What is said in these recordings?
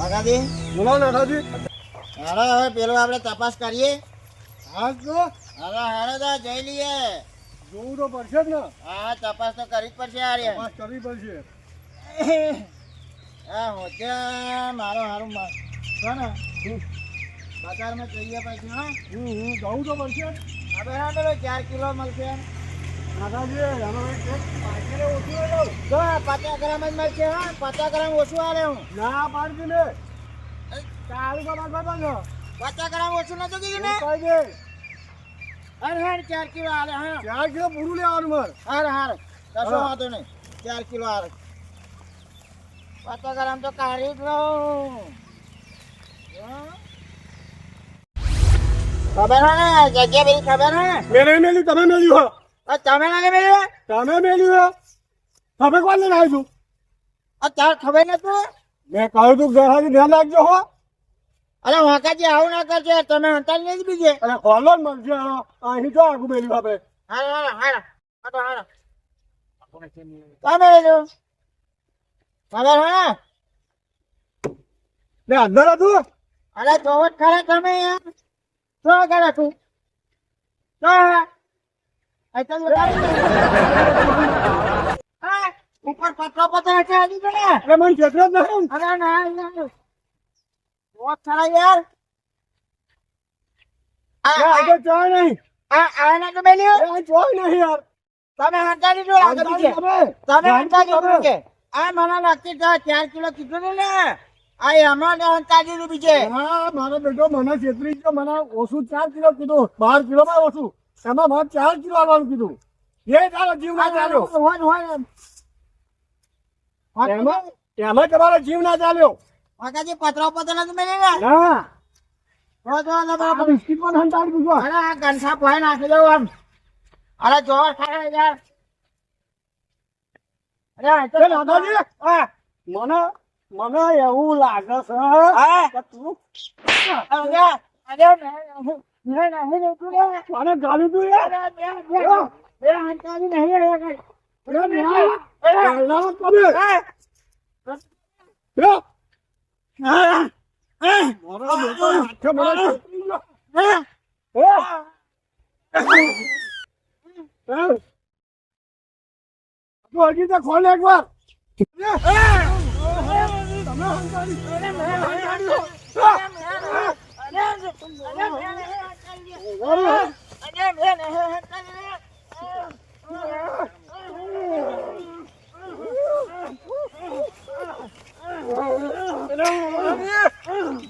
કાકાજી બોલો નાથાજી. હાલો હવે પેલો આપણે તપાસ કરીએ. હા તો હાલો તો જઈ લઈએ. જોવું તો પડશે જ ને. હા તપાસ તો કરવી જ પડશે યાર. તપાસ કરવી પડશે. હા હોત્યા મારો હારું છે ને બજારમાં જઈએ પછી હા જવું તો પડશે. હવે હા પેલો 4 કિલો મળશે. નાથાજી એનો એક પાકેલે ઓછું આવ્યો. જો 50 ગ્રામ જ મળશે. હા 50 ગ્રામ ઓછું આલે હું. ના પાડતી ને તારું તો બાદ છો. 50 ગ્રામ ઓછું નતું કીધું ને. કહી દે અરે હાર 4 કિલો આલે. હા 4 કિલો પૂરું લેવાનું મારે. હાર કશો વાંધો નહીં. 4 કિલો આલે. 50 ગ્રામ તો કાઢી જ લઉં. ખબર હે ને જગ્યા પેલી ખબર હે. મેરે મેલી તમે મેલ્યું હો. તમે ના મેળવ્યા. તમે મેલ્યું હો. તમે કોણ લઈને આવ્યું? તાર ખબર નતું. મેં કહ્યું તું ઘરાથી ધ્યાન રાખજો હો. અરે વાંકાજી આવું ના કરજો. તમે હંતાલ નહીં બીજે. અને કોલો જ મળશે અહીં તો આગું મેલ્યું આપણે. હારો તમે લેજો. ખબર હે ને અંદર હતું. અરે જોવો જ ખરા તમે યાર. શું કરે તું? ઉપર પતરો પતરા છે હજી તો ને. અરે મને ક્ષેત્ર જ નહીં. અરે ના બહુ ખરા યાર. આગળ ચાય નહીં. આના તો મેલ્યો. આ ચાય નહીં યાર. તમે હંતાલી જો આગળ બીજે. તમે હંતાલી કે આ મને નક્કી થાય 4 કિલો કીધું ને આ એમાં હંતાલી નું બીજે. હા મારો બેટો મને છેતરી ગયો. મને ઓછું 4 કિલો કીધું. 12 કિલોમાં ઓછું. એમાં મારે 4 કિલો આવવાનું કીધું. એ તારો જીવ ના ચાલ્યો. એમાં તમારો જીવ ના ચાલ્યો. કાકાજી પતરો પતરા તો મેલી ને. ના બિસ્કીટ પણ હંતાડી દીધો. અરે આ ગંઠા ભાઈ નાખી દઉં આમ. અરે જોર ખાય યાર. અરે મને એવું લાગે છે કે તું મને ગાલી તું યાર. હજી તો ખોલ એક વાર.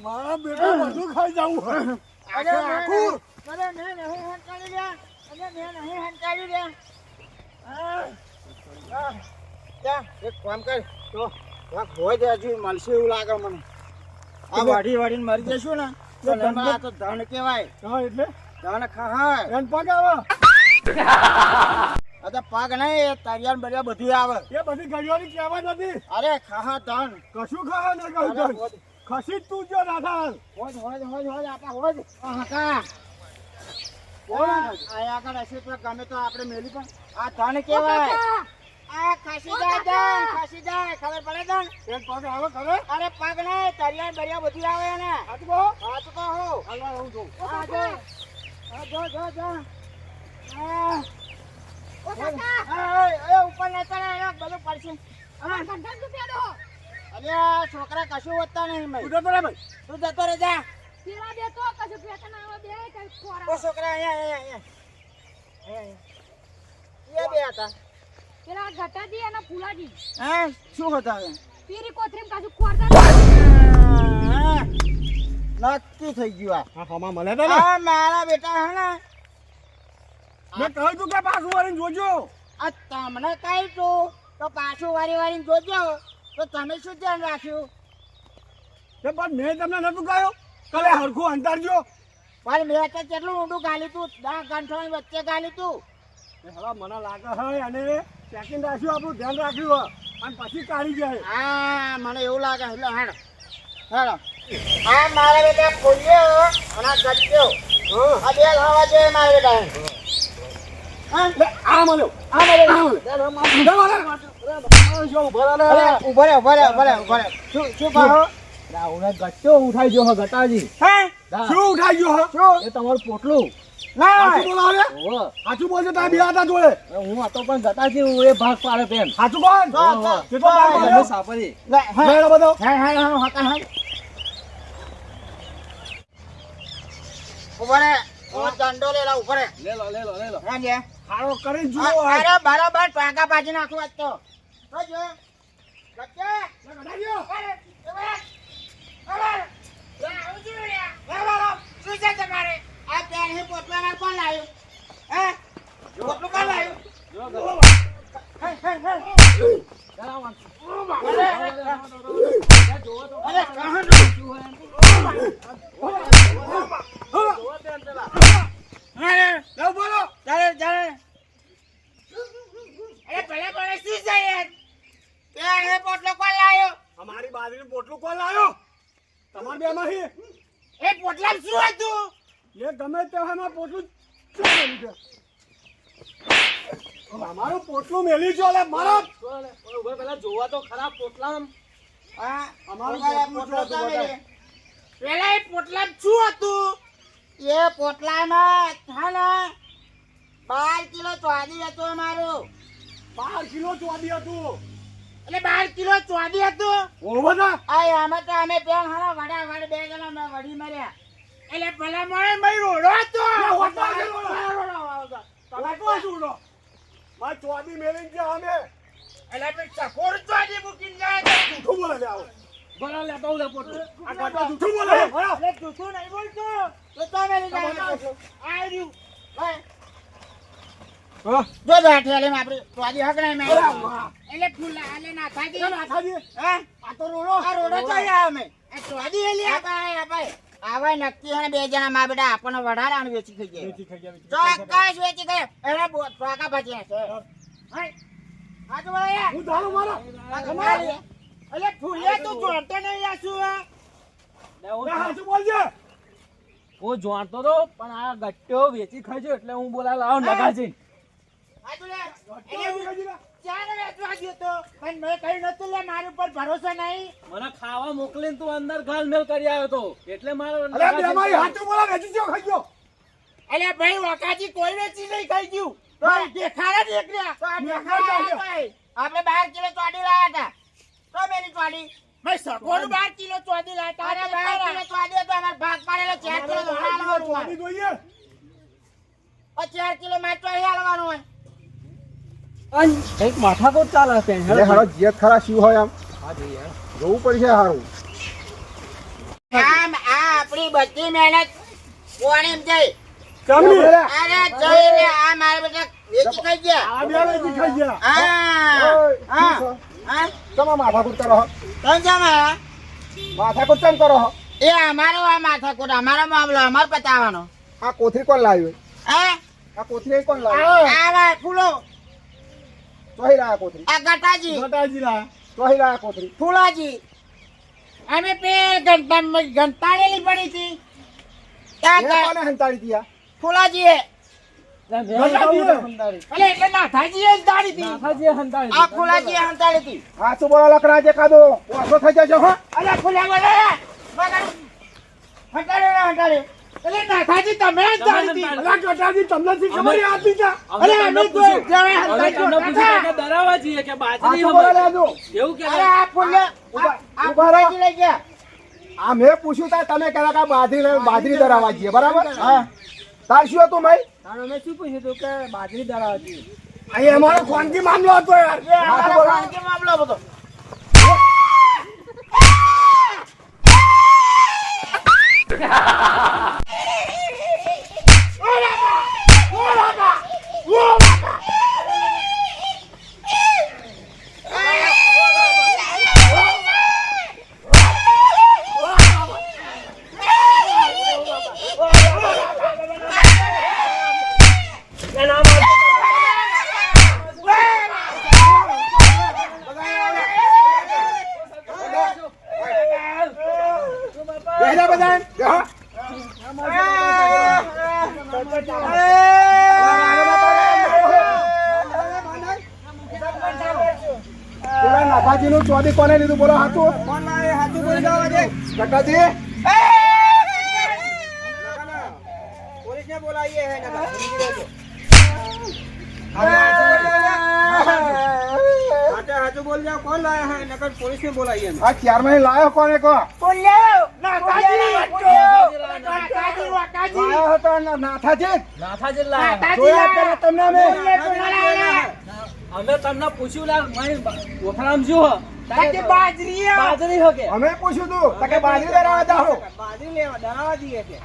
મારા બેટા બધું ખાઈ જવું. એક કામ કર તો હોય હજુ મળશે એવું લાગે મને. આ વાઢી વાઢીને મરી જશું ને તો આ તો ધન કહેવાય. એટલે ધન ખાય એન પગ આવે. આ પગ નહીં તરિયાન બરિયા બધું આવે. એ બધી ઘડીઓની કહેવા નથી. અરે ખાહા ધન કશું ખાવા નહીં કહ્યું. ખસી જ તું જો રાધા. હોય આપા હોય કાકા આયા આગળ હશે તો ગમે તો આપણે મેલી પણ આ ધન કહેવાય. આ ખસી જાય ખબર પડે તને? એક પગ આવે ખરે. અરે પગ નહીં તરિયાન બરિયા બધું આવે ને. હાચકો હાચકો હો. હાલવા રહું છું. જો ઉપર નતા બધું પડશે. અરે છોકરા કશું વધતા નહીં. તું જતો રે ભાઈ. તું જતો રે જા. ઓ છોકરા અહીંયા બે હતા. પેલા ગટાજી અને ફૂલાજી હા શું હતા હવે? પીરી કોથરીમ કાજુ ખોરતા નક્કી થઈ ગયું. હા હમા મને તો આ મારા બેટા હે ને મેં કહ્યું તું કે પાછું વાળીને જોજો. આ તમને કહ્યું તું તો પાછું વારી જોજો તો તમે શું ધ્યાન રાખ્યું? પણ મેં તમને નતું કહ્યું કાલે હરખું અંતરજો. પણ મેં તો કેટલું ઊંડું ગાલી તું. 10 ગાંઠોની વચ્ચે ગાલી તું. હવે મને લાગે હોય અને ચેકિંગ રાખ્યું આપણું ધ્યાન રાખ્યું અને પછી કાઢી જાય. હા મને એવું લાગે. એટલે હેડો આ મારા બેટા ખોલ્યો અને ગચ્યો. આ બે લાવવા જોઈએ મારા બેટા. આ મળ્યો. ઉભો રે. શું કહો? રાહુને ગટ્ટો ઉઠાઈ ગયો હે ગટાજી. હે હા. શું ઉઠાઈ ગયો હે? શું એ તમારું પોટલું. ના સાચું બોલો હવે? ઓહો. સાચું બોલજો તારા બે હતા જોડે. હું હતો પણ ગટાજી હું એ ભાગ પાડે તેમ. સાચું બોલ. તો, કેટલો ભાગ તમે પાડ્યો? સાપરી. લે હે લેલો બધો. હે હે હે હતા હે ઉપરે ઓ દંડો લેલા ઉપરે લે લો. હે જે હારો કરીને જુઓ હવે. અરે બરાબર પાકા પાછી નાખું આજ તો જો ગચ્ચે લે ગટાજીઓ. અરે અરે આવું છું રે શું છે તમારે આ પેન હે પોટલા માં કોણ લાવ્યું હે પોટલું કોણ લાવ્યું હે હે હે અરે કહા લે બોલો. ચાલે અરે ભલે ભલે શું છે યાર પેન હે પોટલો કોણ લાવ્યો અમારી બાજરીનું પોટલું કોણ લાવ્યો? તમારા બેમાંથી. એ પોટલામાં શું હતું એ ગમે તે હોય એમાં પોટલું શું મેલ્યું છે? અમારું પોટલું મેલી છો લે મારા. પેલા જોવા તો ખરા પોટલામ. હા અમારું પોટલો પોટલું શું હતું બતાવો. પેલા એ પોટલામાં શું હતું એ પોટલામાં છે ને 12 કિલો ચોદી હતું અમારું 12 કિલો ચોદી હતું. એટલે 12 કિલો ચોદી હતું ઓ બધા. આ આમાં તો અમે પેન હારા વડા વડ બે જણા મેં વડી માર્યા એટલે ભલા મળે મય રોડો હતો એ હોતો છે રોડો. રોડો. તમે કોઈ શું લો? મારે ચોદી મેલીને ગયા અમે. એટલે આપણે ચકોર ચોદી મૂકીને જાય તો જૂઠું બોલે લે આવો. બોલા લે તો લે પોટલું. આ કાકા જૂઠું બોલે છે. હા. એટલે જૂઠું નહીં બોલતો તો તમે લઈ જાય આ રહ્યું ભાઈ હા. જો બેઠેલી આપણી ચોદી હક નહીં મેં અરે વાહ. એટલે ફૂલા એટલે ના થાકી એ નાથાજી, હા આ તો રોડો. આ રોડો તો અહીંયા અમે આ ચોદી એલી આપણે આવા નક્કી હે ને બે જણા મા બેટા આપણને વઢારાનું વેચી ખાઈ જાય વેચી ખાઈ ગયા, વેચી ચોક્કસ વેચી ખાઈ એને પાકા ભાજી છે હાય આ તો બોલે હું દારૂ મારો. એટલે ફૂલે તું જોડતો નહીં આ શું હે? એ હાચું બોલજે. હું જોણતો તો પણ આ ગટ્ટો વેચી ખાજો એટલે હું બોલા લાવો નગાજી. આ તો લે એટલે ચાર વેચવા ગયો તો પણ મેં કહ્યું નતું લે મારી ઉપર ભરોસો નહીં મને ખાવા મોકલીને તું અંદર ગાલ મેલ કરી આવ્યો તો એટલે મારો અરે બે મારી હાચું બોલો, વેચી ગયો, ખાઈ ગયો. એટલે ભાઈ વકાજી કોઈ વેચી નહીં ખાઈ ગયું તો દેખાડા દેખડ્યા તો આ દેખાડા ભાઈ આપણે 12 કિલો ચોડી લાયા હતા તો મેરી ચોડી ભાઈ સકોનું 12 કિલો ચોડી લાયા અરે 12 કિલો ચોડી તો અમાર ભાગ પાડેલો 4 કિલો ધોળાનો ચોદી જોઈએ. 4 કિલો માત્ર હાલવાનું હોય એક માથાકોટ ચાલે છે એ હારો જીયત ખરા શી હોય આમ જોવું પડશે હારું. આમ આ આપણી બધી મહેનત કોણીમ જઈ ચાલની. અરે જઈને આ મારા બેટા વેચી ખાઈ ગયા આ બે વેચી ખાઈ ગયા. હા હા હા તમે માથાકૂટ કરો છો? સમજામાં માથાકૂટ કેમ કરો છો? એ અમારો આ માથાકૂટ અમારો મામલો અમાર પતાવવાનો આ કોથળી કોણ લાવ્યું? હે આ કોથળી કોણ લાવ્યું? આ ફૂલો ચોહી લાયા કોથળી? આ ગટાજી ગટાજી લાયા. ચોહી લાયા કોથળી? ફૂલાજી અમે પેલ ઘંટાડેલી પડી હતી એ ત્યાં કોને હંતાડી દીયા? ફૂલાજીએ હંતાડી. અલે એટલે નાથાજીએ જ દાડી હતી નાથાજીએ હંતાડી. આ ફૂલાજીએ હંતાડી હતી આ શું બોલા લકડા જે કાદો ઓછો થઈ જશે હો. અલે ફૂલા બોલે હંતાડે એટલે નાથાજી તમે જ દાડી હતી અલા ગટાજી તમને શી ખબર આતી છે? અરે અમે તો જવે અમે તમને પૂછ્યું કે દરાવા છીએ કે આ બાજરી શું બોલા હમારી. લેજો? એવું કે અરે આ ફૂલે ઉભા- આ ઉભા રહો. ફૂલાજી લઈ ગયા આ મેં પૂછ્યું તા તમે કહેલા કે બાજરી દરાવા જઈએ, બરાબર? હા. તાર શું હતું ભાઈ? તારો મેં શું પૂછ્યું તું કે બાજરી દરાવા છીએ. અહીં અમારો ખાનગી મામલો હતો યાર. એ અમારા ખાનગી મામલો બધો બેહજા બધા. બેહો. પેલા નાથાજીનું ચોદી કોને લીધું બોલો હાચું? સાચું બોલી જવા દે ગટાજી પોલીસને બોલાવીએ હે નકા સાચું બોલ જાઓ કોણ લાયા હે નકર પોલીસને બોલાવીએ આ ચારમાં લાયો કોને કો બોલ્યો નાકાજી વાકાજી લાયો હતો નાથાજી નાથાજી લાયા. જોયા કરે તમને અમે અમે તમને પૂછ્યું લા મારી ઓખરામ શું હો? તાકે બાજરી બાજરી હો કે? અમે પૂછ્યું તું કે બાજરી લેવા જાઓ બાજરી લેવા દરાવા દઈએ કે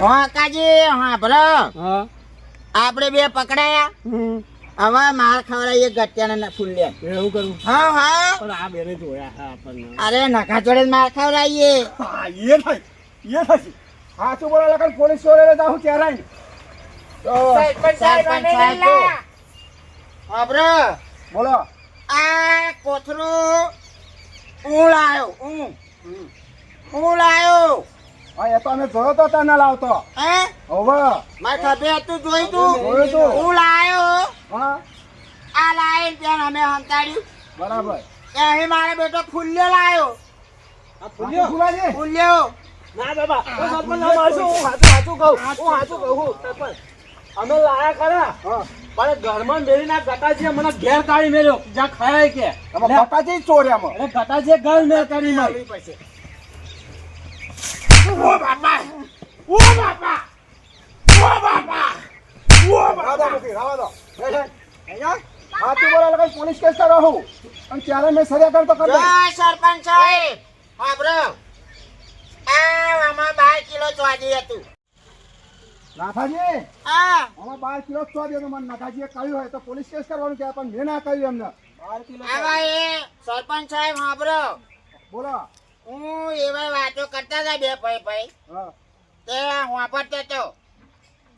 હા કાજી હા ભલો હા આપણે બે પકડાયા હવે માર ખવડાવીએ ગટ્યાના ફૂલ્યા એવું કરું હા હા પણ આ બેને જોયા હા આપણને અરે નખા જોડે માર ખવડાવીએ હા એ થાય હા શું બોલા લખન પોલીસ ચોરે જાઉં ત્યારે સરપંચ સાહેબ અબરો બોલો આ કોથરું હું લાયો હું લાયો હા એ તો અમે જોયો તો તને લાવતો હે હવે માર ખભે હતું જોઈ તું જોયું તું. હું લાયો હા આ લાઈન પેન અમે હંતાડ્યું બરાબર અહીં મારો બેટો ફૂલ્યો લાયો આ ફૂલ્યો ફૂલાજી ફૂલ્યો ના બાબા હું સરપંચ ના મારશું. હું સાચું કહું સરપંચ અમે લાયા ખરા હા પણ ઘરમાં મેરી ના ગટાજીએ મને ઘેર કાઢી મેલ્યો જ્યાં ખાય કે તમે બટાજી ચોર્યામાં એટલે ગટાજીએ ઘર મેલ કરી મારી. ઓ બાપા ઓ બાપા ઓ બાપા રાવા દો મૂકી, રાવા દો. અહીંયા હા તું બોલા લગન પોલીસ કેસ કરો હું અને ત્યારે મેં સજા કરતો કરી દઉં. જય સરપંચ સાહેબ હા બ્રો આમાં 12 કિલો ચોદી હતું નાથાજી હા આમાં 12 કિલો ચોર્યો તો મને નાથાજીએ કહ્યું હોય તો પોલીસ કેસ કરવાનું કે પણ મેં ના કહ્યું એમને 12 કિલો આવા એ સરપંચ સાહેબ હા બ્રો બોલો હું એવા વાતો કરતા હતા બે ભાઈ હા તે વાપરતો હતો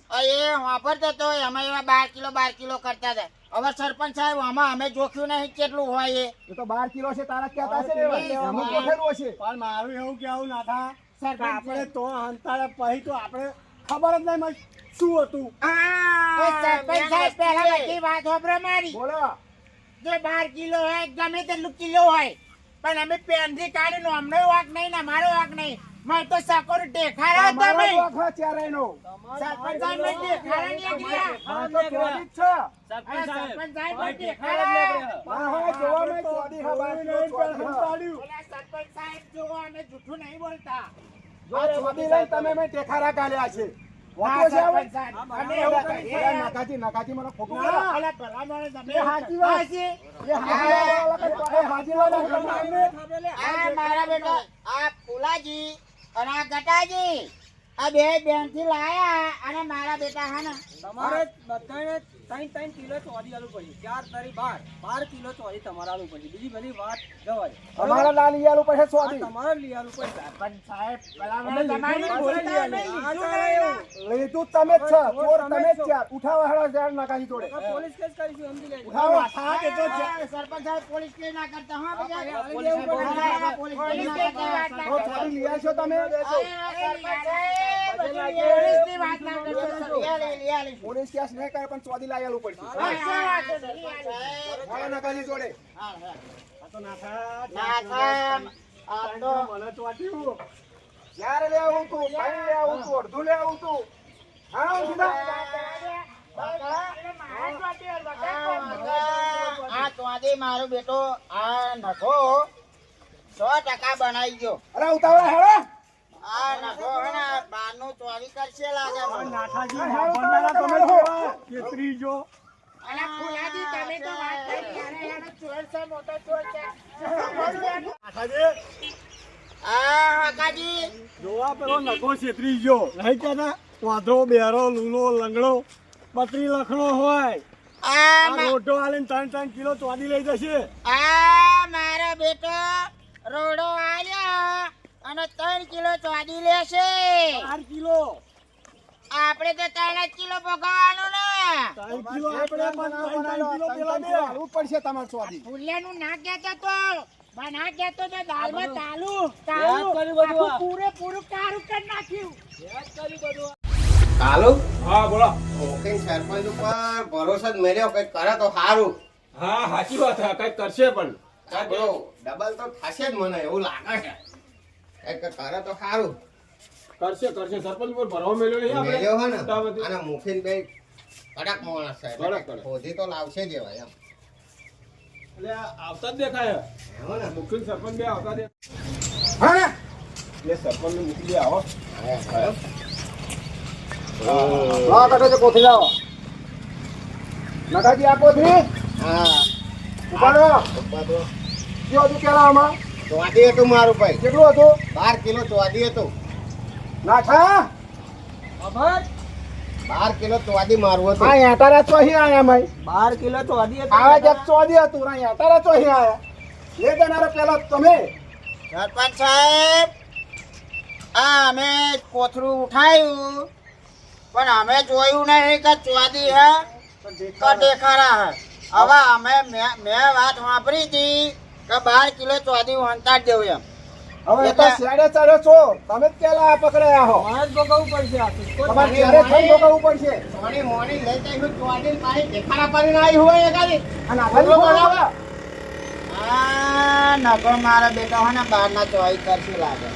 એ વાપરતો હતો એમાં એવા 12 કિલો કરતા હતા હવે સરપંચ સાહેબ આમાં અમે જોખ્યું નહીં કેટલું હોય એ એ તો 12 કિલો છે તારા ક્યાં થશે ને એમાં કોઠેલું હશે પણ મારું એવું કેવું નાથા આપણે તો હંતાડે પછી તો આપણે ખબર જ નહીં મને શું હતું સરપંચ સાહેબ પહેલા બધી વાત હોભરો મારી બોલો જે 12 કિલો હોય ગમે તેટલું કિલો હોય પણ અમે પેનથી કાઢીને અમને વાક નહીં ને મારો વાક નહીં મેં તો સકોર ટેખારા હતા તમારો ભાઈ વખત ચારેયનો. સરપંચ સાહેબ ને ટેખારા ની અગિયા આ તો ચોરી જ છે. સરપંચ સરપંચ સાહેબ ને ટેખારા જ ટેખારા ના હોય જોવા મેં ચોરી હા, 12 કિલો ચોરી હા. ઓલા સરપંચ સાહેબ જો અમે જૂઠું નહીં બોલતા આ ચોરી લઈ તમે મેં ટેખારા કાઢ્યા છે. વાંધો છે હવે? સરપંચ સાહેબ અમે એવું કરીએ. નકાજી મને ખોટું ઓલા બોલો. ઓલા ભલા માણસ અમે એ હાચી વાત. હાચી. એ હાજી વાળા આ મારા બેટા આ ફુલાજી અને આ ગટાજી આ બે બેન થી લાયા અને મારા બેટા હા ને તમારે બધાને 3 કિલો ચોરી આલું પડશે 4 તારી 12 કિલો ચોરી તમારે આલું પડશે બીજી બધી વાત જવા દે અમારા લાલ યાર ઉપર છે ચોરી. તમારે લઈ આલું પડશે સરપંચ સાહેબ ભલા અમે માણસ તમારી લીધું બોલતા નથી. નહીં. આ શું ચાલે કર્યું? લીધું તમે જ છો ચોર તમે જ છો. ઉઠાવો હેડો યાર નકાજી જોડે. પોલીસ કેસ કરીશું સમજી લેજો ઉઠાવો. સરપંચ સાહેબ પોલીસ કેસ ના કરતા હા બધા પોલીસ ને બોલાવો. પોલીસ કેસ ની વાત ના તો કરતા. ચોરી લઈ આવશો તમે પોલીસની વાત ના કરતા. લે લે. પોલીસ કેસ નહીં કરે પણ ચોરી લઈ આવવું પડશે. હાલો નકાજી જોડે. આ તો નાથા મને ચોટ્યું. ક્યારે લે આવું તું કઈ લે આવું તું અડધું લે આવું તું હા હું સીધા આ ચોથી મારો બેટો આ નખો 100% બનાવી ગયો અરે ઉતાવળા હેડો આ નખો હે ને બારનું ચોરી કરશે લાગે મને. નાથાજી વાપરનારા તમે છો કેતરી જો અલા ફુલાજી તમે તો વાત કરી ત્યારે એનો ચોર છે મોટો ચોર છે નાથાજી આ હકાજી જોવા પેલો નખો છેતરી ગયો નહીં કહેતા વાંધો બેરો લૂલો લંગડો 32 લખણો હોય આ આ મા- રોટો આલીને 3 કિલો ચોરી લઈ જશે આ મારો બેટો રોડો આલ્યો અને 3 કિલો ચોરી લેશે 4 કિલો આપણે તો 3 કિલો ભગવાનું ને 3 કિલો આપણે પણ 3 કિલો પેલા બે હાલવું પડશે તમારે ચોરી ફુલિયાનું ના કહેતો તો બના કહેતો તો દાળમાં તાલુ યાદ કર્યું બધું આ. આખું પૂરેપૂરું કારું કરી નાખ્યું કાલુ હા બોલો ઓકે સરપંચ ઉપર ભરોસો જ મેળ્યો કઈ કરે તો સારું હા સાચી વાત છે કઈ કરશે પણ બરો ડબલ તો થશે જ મને એવું લાગે છે એક કરે તો સારું કરશે સરપંચ પર ભરવા મેલ્યો નહીં આપણે મેલ્યો હે ને તાવથી. અને મુખીન ભાઈ કડક માણસ છે કડક, કડક. ખોદી તો લાવશે જ એવા એમ એટલે આ આવતા જ દેખાય એવો ને મુખ્ય સરપંચ બે આવતા દે હા ને? એટલે સરપંચ ને મૂકી દે આવો હા કાઢો તો કોથળી લાવો. નટાજી આ કોથળી હા ઉપાડો. પપ્પા તો કયો હતું કેળામાં? ચોદી હતું મારું ભાઈ કેટલું હતું? 12 કિલો ચોદી હતું નાઠા? ખબર 12 કિલો ચોદી મારું હતું આ યાતારા ચોહી આયા મય. 12 કિલો ચોદી હતી. આવા જબ ચોદી હતું ના યાતારા ચોહી આયા. લે જનારો પેલા તમે. સરપંચ સાહેબ આ અમે કોથળું ઉઠાયું પણ અમે જોયું નહીં કે ચોદી હે કે દેખાડા હે. હવે અમે મેં વાત વાપરી હતી કે 12 કિલો ચોદી વંતાડ દેવું એમ. હવે એ તો શેડે ચડ્યો છો. તમે જ પેલા પકડાયા હો. મારે જ ભોગવવું પડશે આ તો. તમારે ત્યારે થઈ ભોગવવું પડશે. મોડી મોડી લઈ જઈ હું ચોદી પાછી દેખાડા કરીને આવી હોય એકાદી અને આગળ બોલાવો. આ નગર મારા બેટા હોય ને બહારના ચોઈ કરશું લાગે.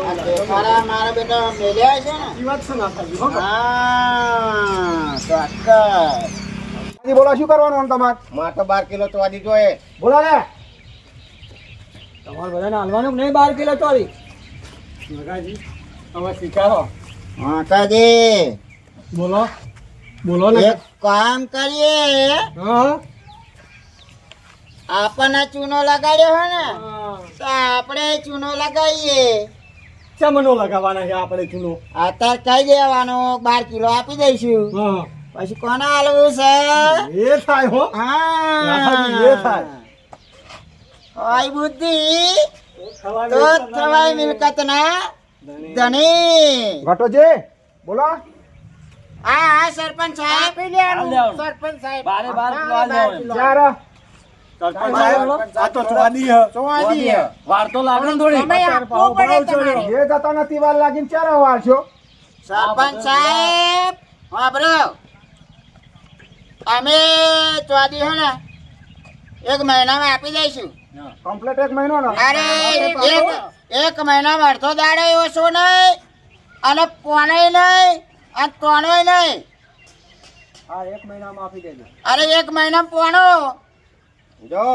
આ દેખાડા મારા બેટા મેલ્યા છે ને. ઈ વાત છે ના થાય હો હા ચોક્કસ. હજી બોલો શું કરવાનું આમ તમારે? માં તો 12 કિલો ચોદી જોઈએ બોલો ને. તમારે બધાને હાલવાનું કે નહીં 12 કિલો ચોદી? નગાજી હવે શીખાડો માતાજી બોલો ને એક કામ કરીએ હા આપણને ચૂનો લગાડ્યો હોય ને તો આપણે ચૂનો લગાવીએ. ચમનો લગાવવાના છે આપણે ચૂનો અત્યારે કહી દેવાનો 12 કિલો આપી દઈશું. હા પછી કોને હાલવું છે? એ થાય હો હા એ થાય હોય બુદ્ધિ તો થવાય મિલકત ના ધણી. ઘટોજી બોલો. હા સરપંચ સાહેબ સરપંચ સાહેબ. 12 કિલો હાલ દેવાનું. ચાર. સરપંચ સાહેબ આ તો ચોદી હે ચોદી હે. વાર તો લાગે ને થોડી તમે આપવું પડે તમારે. એ જતા નથી વાર લાગીને ચાર વાર છો. સરપંચ સાહેબ વાપરો અમે ચોદી હે ને 1 મહિનામાં આપી દઈશું. કમ્પ્લીટ 1 મહિનો ને. અરે એક મહિનામાં અડધો દાડો ઓછો નહીં અને પોણય નહીં અને ત્રણોય નહીં. હા 1 મહિનામાં આપી દેજો. અરે 1 મહિનામાં પોણો. જો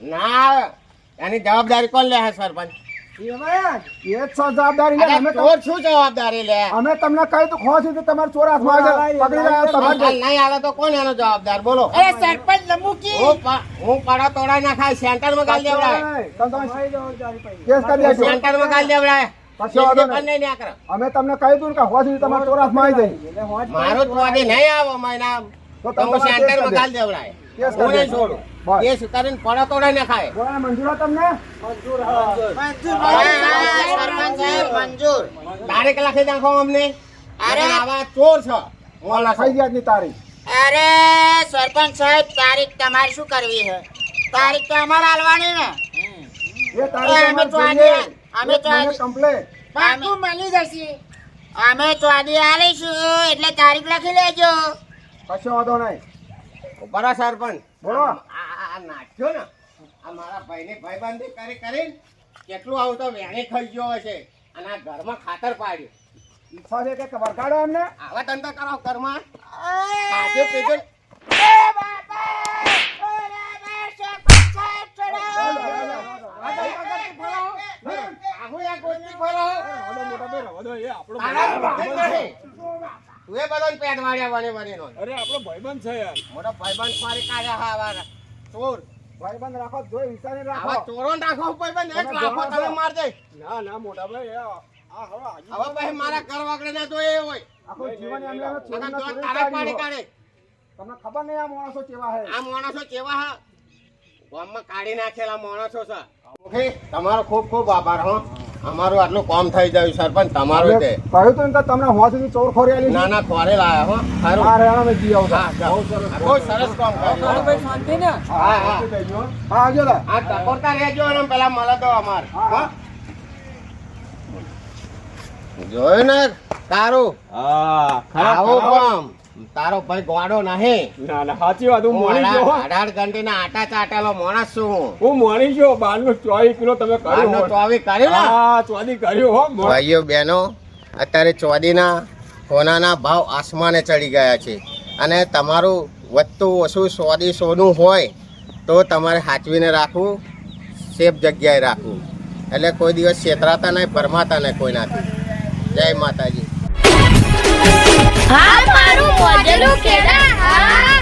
ના એની જવાબદારી કોણ લે છે સરપંચ એ જ છો જવાબદારી લે. અરે અમે ચોર શું જવાબદારી લે અમે તમને કહ્યું તો ખો સુધી તમારે ચોર હાથમાં આવી જાય. પકડી રહ્યા તમારે. હાલ નહીં આવે તો કોણ એનો જવાબદાર બોલો અરે સરપંચ લંબુકી. હું પાડા તોડા ના ખાય સેન્ટર માં ગાલ દેવડાય કેસ કરી દેજો. સેન્ટર માં ગાલ દેવડાય પછી વાંધો નહીં. નહીં ના કરે અમે તમને કહ્યું હતું ને કે હો સુધી તમારે ચોર હાથમાં આવી જાય. મારો ચોરી નહીં આવો મહિના તો તો હું તમારે સેન્ટર કેસ માં કરી ગાલ દેવડાય કેસ હું કરી નહીં દેજો. છોડું બસ. કેસ કરીને પાડા તોડા ના ખાય બોલાને મંજૂર હો તમને? હા, સરપંચ સાહેબ મંજૂર. તારીખ લખી નાખો અમને અરે. અરે આવા ચોર છે મોલા થઈ ગયા આજની તારીખ. અરે સરપંચ સાહેબ તારીખ તમારે શું કરવી છે? તારીખ તો અમારે હાલવાની ને. એ તારીખ અમે અમારે તો આજે- જોઈએ. અમે એક તો મહિને આજે- complete. પાકું મળી જશે. અમે ચોદી આલીશું એટલે તારીખ લખી લેજો. કશો વાંધો નહીં. બરા સરપંચ બોલો. આ નાખ્યો ને આ મારા ભાઈને ભાઈબંધી કરીને કેટલું આવું તો વેણે ખાઈ ગયો હશે અને આ ઘરમાં ખાતર પાડ્યું ઈચ્છા છે કે વરગાડો એમને? આવા ધંધા કરો ઘરમાં આજે પીધો આહુ યા ગોતી ફરો તારા ભાઈ નહીં. તું એ બધાને પેટ વાળ્યા વને વનેનો. અરે આપણો ભાઈબંધ છે યાર મોટો ભાઈબંધ ફરી કાઢ્યા હા આવા ચોર ભાઈબંધ રાખો, જોઈ વિચારીને આવા રાખો. ચોરો નાખો ભાઈબંધ એક લાખો તમે માર દે ના મોટા ભાઈ આ હવે આજુ હવે પછી મારા ઘર વાગડે ના જોઈએ હોય આખું જીવન એમને એમ અને છોડીને તો છોડીને તારા પાડી કાઢ્યું. કાઢે તમને ખબર નહીં આ માણસો કેવા છે. આ માણસો કેવા હા ગામમાં કાઢી નાખેલા માણસો છે ઓકે તમારો ખૂબ ખૂબ આભાર હો અમારું આટલું કામ થઈ જાય સરપંચ તમારું મેં તે કહ્યું તું ને કે તમને હોવા સુધી ચોર ખોરી આલી છે. ના ના ખોરે લાયા હો સારું હા, રહેવા મેં જી આવતા. હા જાઓ. બહુ સરસ કામ કર્યું ભાઈ શાંતિ ને? હા હા હા, આવજો તા. આ ટકોરતા રહેજો અને પેલા મળે તો અમાર હા, હા. જોયું ને તારું હા આવું કામ તારો ભાઈ ગોડો નહીં. ના ના સાચી વાત હું મોણી ગયો હો. 18 ઘંટીના આટા ચાટેલો માણસ છું હું. હું મોણી ગયો 12 કિલો તમે કર્યું બારનો હો. ચોવી કર્યું ને? હા ચોદી કર્યું હો ભાઈઓ બહેનો અત્યારે ચોદીના સોનાના ભાવ આસમાને ચડી ગયા છે અને તમારું વધતું ઓછું સોદી સોનું હોય તો તમારે સાચવીને રાખવું, સેફ જગ્યાએ રાખવું. એટલે કોઈ દિવસ છેતરાતા નહીં, ભરમાતા નહીં કોઈનાથી. જય માતાજી. હા મારું મોઢેલું કેડા હા